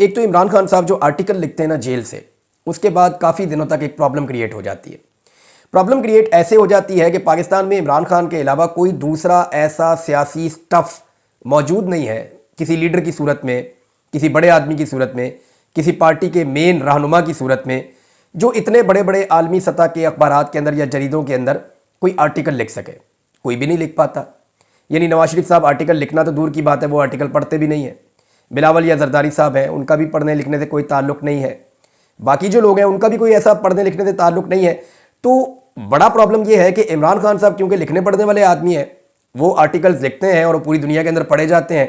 ایک تو عمران خان صاحب جو آرٹیکل لکھتے ہیں نا جیل سے، اس کے بعد کافی دنوں تک ایک پرابلم کریٹ ہو جاتی ہے. پرابلم کریٹ ایسے ہو جاتی ہے کہ پاکستان میں عمران خان کے علاوہ کوئی دوسرا ایسا سیاسی سٹف موجود نہیں ہے کسی لیڈر کی صورت میں، کسی بڑے آدمی کی صورت میں، کسی پارٹی کے مین رہنما کی صورت میں، جو اتنے بڑے بڑے عالمی سطح کے اخبارات کے اندر یا جریدوں کے اندر کوئی آرٹیکل لکھ سکے. کوئی بھی نہیں لکھ پاتا. یعنی نواز شریف صاحب آرٹیکل لکھنا تو دور کی بات ہے، وہ آرٹیکل پڑھتے بھی نہیں ہیں. بلاول یا زرداری صاحب ہیں، ان کا بھی پڑھنے لکھنے سے کوئی تعلق نہیں ہے. باقی جو لوگ ہیں ان کا بھی کوئی ایسا پڑھنے لکھنے سے تعلق نہیں ہے. تو بڑا پرابلم یہ ہے کہ عمران خان صاحب کیونکہ لکھنے پڑھنے والے آدمی ہیں، وہ آرٹیکلز لکھتے ہیں اور پوری دنیا کے اندر پڑھے جاتے ہیں.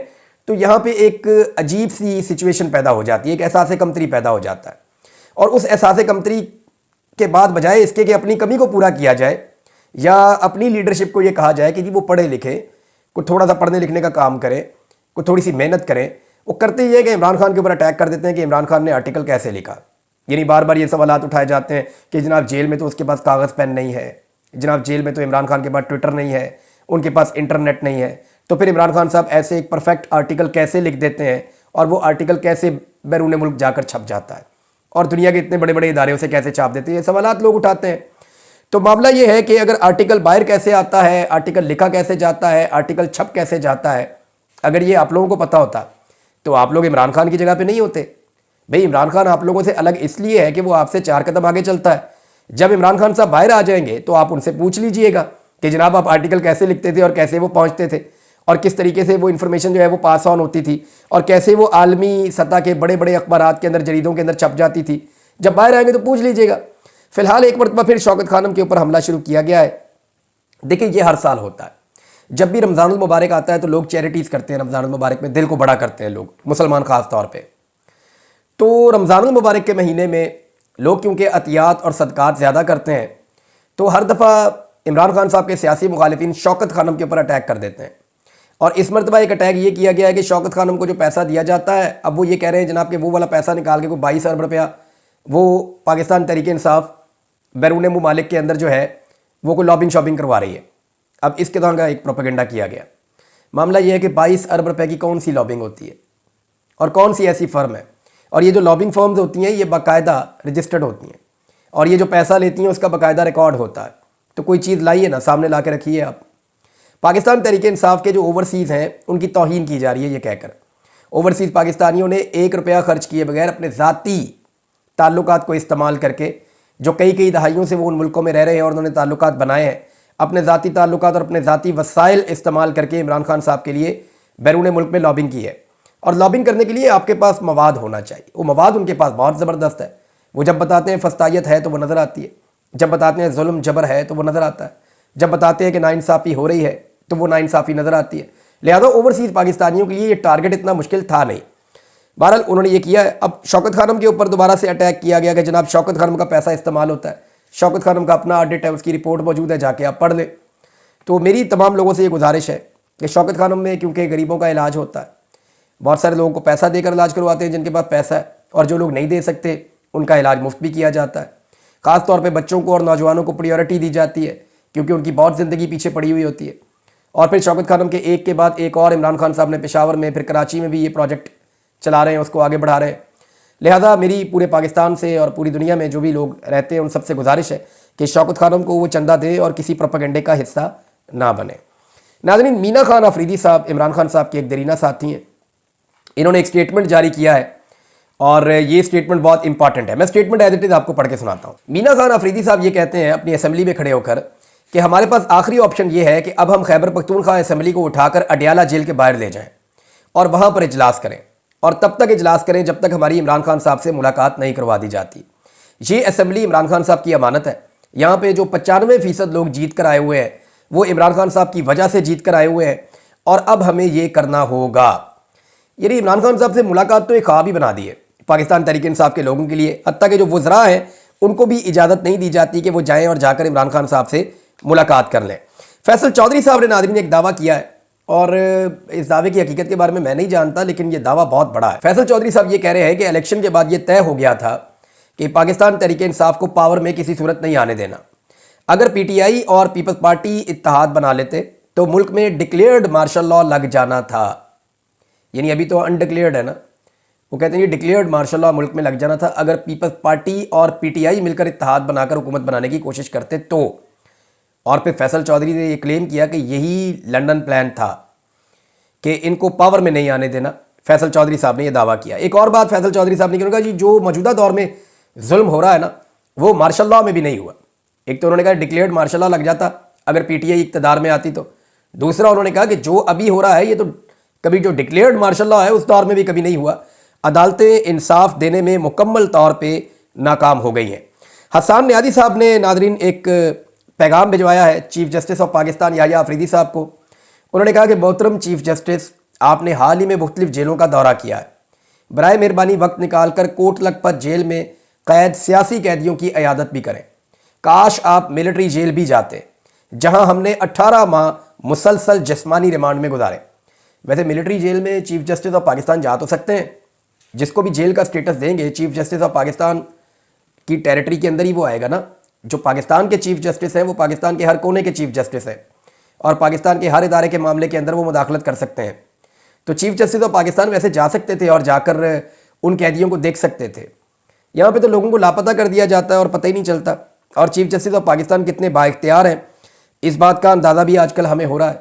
تو یہاں پہ ایک عجیب سی سچویشن پیدا ہو جاتی ہے، ایک احساس کمتری پیدا ہو جاتا ہے. اور اس احساس کمتری کے بعد بجائے اس کے کہ اپنی کمی کو پورا کیا جائے یا اپنی لیڈرشپ کو یہ کہا جائے کہ جی وہ پڑھے لکھے، کوئی تھوڑا سا پڑھنے لکھنے کا کام کرے، کوئی تھوڑی سی محنت کریں، وہ کرتے یہ ہے کہ عمران خان کے اوپر اٹیک کر دیتے ہیں کہ عمران خان نے آرٹیکل کیسے لکھا. یعنی بار بار یہ سوالات اٹھائے جاتے ہیں کہ جناب جیل میں تو اس کے پاس کاغذ پین نہیں ہے، جناب جیل میں تو عمران خان کے پاس ٹویٹر نہیں ہے، ان کے پاس انٹرنیٹ نہیں ہے. تو پھر عمران خان صاحب ایسے ایک پرفیکٹ آرٹیکل کیسے لکھ دیتے ہیں اور وہ آرٹیکل کیسے بیرون ملک جا کر چھپ جاتا ہے اور دنیا کے اتنے بڑے بڑے ادارے اسے کیسے چھاپ دیتے ہیں؟ یہ سوالات لوگ اٹھاتے ہیں. تو معاملہ یہ ہے کہ اگر آرٹیکل باہر کیسے آتا ہے، آرٹیکل لکھا کیسے جاتا ہے، آرٹیکل چھپ کیسے جاتا ہے، اگر یہ آپ لوگوں کو پتہ ہوتا تو آپ لوگ عمران خان کی جگہ پہ نہیں ہوتے. بھئی عمران خان آپ لوگوں سے الگ اس لیے ہے کہ وہ آپ سے 4 قدم آگے چلتا ہے. جب عمران خان صاحب باہر آ جائیں گے تو آپ ان سے پوچھ لیجئے گا کہ جناب آپ آرٹیکل کیسے لکھتے تھے اور کیسے وہ پہنچتے تھے اور کس طریقے سے وہ انفارمیشن جو ہے وہ پاس آن ہوتی تھی اور کیسے وہ عالمی سطح کے بڑے بڑے اخبارات کے اندر، جریدوں کے اندر چھپ جاتی تھی. جب باہر آئیں گے تو پوچھ لیجئے گا. فی الحال ایک مرتبہ پھر شوکت خانم کے اوپر حملہ شروع کیا گیا ہے. دیکھیں یہ ہر سال ہوتا ہے، جب بھی رمضان المبارک آتا ہے تو لوگ چیریٹیز کرتے ہیں. رمضان المبارک میں دل کو بڑا کرتے ہیں لوگ، مسلمان خاص طور پہ. تو رمضان المبارک کے مہینے میں لوگ کیونکہ عطیات اور صدقات زیادہ کرتے ہیں تو ہر دفعہ عمران خان صاحب کے سیاسی مخالفین شوکت خانم کے اوپر اٹیک کر دیتے ہیں. اور اس مرتبہ ایک اٹیک یہ کیا گیا ہے کہ شوکت خانم کو جو پیسہ دیا جاتا ہے، اب وہ یہ کہہ رہے ہیں جناب کہ وہ والا پیسہ نکال کے کوئی 22 ارب روپیہ وہ پاکستان تحریک انصاف بیرون ممالک کے اندر جو ہے وہ کوئی لابنگ شاپنگ کروا رہی ہے. اب اس کے طرح کا ایک پروپیگنڈا کیا گیا. معاملہ یہ ہے کہ 22 ارب روپے کی کون سی لابنگ ہوتی ہے اور کون سی ایسی فرم ہے؟ اور یہ جو لابنگ فرمز ہوتی ہیں یہ باقاعدہ رجسٹرڈ ہوتی ہیں اور یہ جو پیسہ لیتی ہیں اس کا باقاعدہ ریکارڈ ہوتا ہے. تو کوئی چیز لائیے نا، سامنے لا کے رکھیے. آپ پاکستان تحریک انصاف کے جو اوورسیز ہیں ان کی توہین کی جا رہی ہے یہ کہہ کر اوورسیز پاکستانیوں نے 1 روپیہ خرچ کیے بغیر اپنے ذاتی تعلقات کو استعمال کر کے، جو کئی دہائیوں سے وہ ان ملکوں میں رہ رہے ہیں اور انہوں نے تعلقات بنائے ہیں، اپنے ذاتی تعلقات اور اپنے ذاتی وسائل استعمال کر کے عمران خان صاحب کے لیے بیرون ملک میں لابنگ کی ہے. اور لابنگ کرنے کے لیے آپ کے پاس مواد ہونا چاہیے. وہ مواد ان کے پاس بہت زبردست ہے. وہ جب بتاتے ہیں فسطائیت ہے تو وہ نظر آتی ہے، جب بتاتے ہیں ظلم جبر ہے تو وہ نظر آتا ہے، جب بتاتے ہیں کہ ناانصافی ہو رہی ہے تو وہ ناانصافی نظر آتی ہے. لہذا اوورسیز پاکستانیوں کے لیے یہ ٹارگٹ اتنا مشکل تھا نہیں. بہرحال انہوں نے یہ کیا ہے. اب شوکت خانم کے اوپر دوبارہ سے اٹیک کیا گیا کہ جناب شوکت خانم کا پیسہ استعمال ہوتا ہے. شوکت خانم کا اپنا آڈٹ ہے، اس کی رپورٹ موجود ہے، جا کے آپ پڑھ لیں. تو میری تمام لوگوں سے یہ گزارش ہے کہ شوکت خانم میں کیونکہ غریبوں کا علاج ہوتا ہے، بہت سارے لوگوں کو پیسہ دے کر علاج کرواتے ہیں جن کے پاس پیسہ ہے، اور جو لوگ نہیں دے سکتے ان کا علاج مفت بھی کیا جاتا ہے. خاص طور پہ بچوں کو اور نوجوانوں کو پریورٹی دی جاتی ہے کیونکہ ان کی بہت زندگی پیچھے پڑی ہوئی ہوتی ہے. اور پھر شوکت خانم کے ایک کے بعد ایک اور عمران خان صاحب نے پشاور میں، پھر کراچی میں بھی یہ پروجیکٹ چلا رہے ہیں، اس کو آگے بڑھا رہے ہیں. لہذا میری پورے پاکستان سے اور پوری دنیا میں جو بھی لوگ رہتے ہیں ان سب سے گزارش ہے کہ شوکت خانم کو وہ چندہ دے اور کسی پروپیگنڈے کا حصہ نہ بنے. ناظرین، مینا خان آفریدی صاحب عمران خان صاحب کے ایک دیرینہ ساتھی ہیں. انہوں نے ایک سٹیٹمنٹ جاری کیا ہے اور یہ سٹیٹمنٹ بہت امپورٹنٹ ہے. میں سٹیٹمنٹ ایز اٹ از آپ کو پڑھ کے سناتا ہوں. مینا خان آفریدی صاحب یہ کہتے ہیں اپنی اسمبلی میں کھڑے ہو کر کہ ہمارے پاس آخری آپشن یہ ہے کہ اب ہم خیبر پختونخوا اسمبلی کو اٹھا کر اڈیالہ جیل کے باہر لے جائیں اور وہاں پر اجلاس کریں، اور تب تک اجلاس کریں جب تک ہماری عمران خان صاحب سے ملاقات نہیں کروا دی جاتی. یہ اسمبلی عمران خان صاحب کی امانت ہے. یہاں پہ جو 95% لوگ جیت کر آئے ہوئے ہیں وہ عمران خان صاحب کی وجہ سے جیت کر آئے ہوئے ہیں، اور اب ہمیں یہ کرنا ہوگا. یعنی عمران خان صاحب سے ملاقات تو ایک خواب ہی بنا دی ہے پاکستان تحریک انصاف کے لوگوں کے لیے. حتیٰ کہ جو وزراء ہیں ان کو بھی اجازت نہیں دی جاتی کہ وہ جائیں اور جا کر عمران خان صاحب سے ملاقات کر لیں. فیصل چودھری صاحب نے ناظرین ایک دعویٰ کیا ہے، اور اس دعوے کی حقیقت کے بارے میں نہیں جانتا، لیکن یہ دعویٰ بہت بڑا ہے. فیصل چودھری صاحب یہ کہہ رہے ہیں کہ الیکشن کے بعد یہ طے ہو گیا تھا کہ پاکستان تحریک انصاف کو پاور میں کسی صورت نہیں آنے دینا. اگر پی ٹی آئی اور پیپلز پارٹی اتحاد بنا لیتے تو ملک میں ڈکلیئرڈ مارشل لاء لگ جانا تھا. یعنی ابھی تو انڈکلیئرڈ ہے نا، وہ کہتے ہیں یہ ڈکلیئرڈ مارشل لاء ملک میں لگ جانا تھا اگر پیپلز پارٹی اور پی ٹی آئی مل کر اتحاد بنا کر حکومت بنانے کی کوشش کرتے تو. اور پھر فیصل چودھری نے یہ کلیم کیا کہ یہی لنڈن پلان تھا کہ ان کو پاور میں نہیں آنے دینا. فیصل چودھری صاحب نے یہ دعویٰ کیا. ایک اور بات فیصل چودھری صاحب نے کہا جی جو موجودہ دور میں ظلم ہو رہا ہے نا وہ مارشل لاء میں بھی نہیں ہوا. ایک تو انہوں نے کہا ڈکلیئرڈ مارشل لاء لگ جاتا اگر پی ٹی آئی اقتدار میں آتی تو. دوسرا انہوں نے کہا کہ جو ابھی ہو رہا ہے یہ تو کبھی جو ڈکلیئرڈ مارشل لاء ہے اس دور میں بھی کبھی نہیں ہوا. عدالتیں انصاف دینے میں مکمل طور پہ ناکام ہو گئی ہیں. حسان نیازی صاحب نے ناظرین ایک پیغام بھجوایا ہے چیف جسٹس آف پاکستان یحییٰ آفریدی صاحب کو. انہوں نے کہا کہ محترم چیف جسٹس آپ نے حال ہی میں مختلف جیلوں کا دورہ کیا ہے. برائے مہربانی وقت نکال کر کوٹ لکھپت جیل میں قید سیاسی قیدیوں کی عیادت بھی کریں. کاش آپ ملٹری جیل بھی جاتے جہاں ہم نے 18 ماہ مسلسل جسمانی ریمانڈ میں گزارے. ویسے ملٹری جیل میں چیف جسٹس آف پاکستان جا تو سکتے ہیں. جس کو بھی جیل کا سٹیٹس دیں گے چیف جسٹس آف پاکستان کی ٹیریٹری کے اندر ہی وہ آئے گا نا. جو پاکستان کے چیف جسٹس ہیں وہ پاکستان کے ہر کونے کے چیف جسٹس ہیں اور پاکستان کے ہر ادارے کے معاملے کے اندر وہ مداخلت کر سکتے ہیں. تو چیف جسٹس آف پاکستان ویسے جا سکتے تھے اور جا کر ان قیدیوں کو دیکھ سکتے تھے. یہاں پہ تو لوگوں کو لاپتہ کر دیا جاتا ہے اور پتہ ہی نہیں چلتا. اور چیف جسٹس آف پاکستان کتنے با اختیار ہیں اس بات کا اندازہ بھی آج کل ہمیں ہو رہا ہے.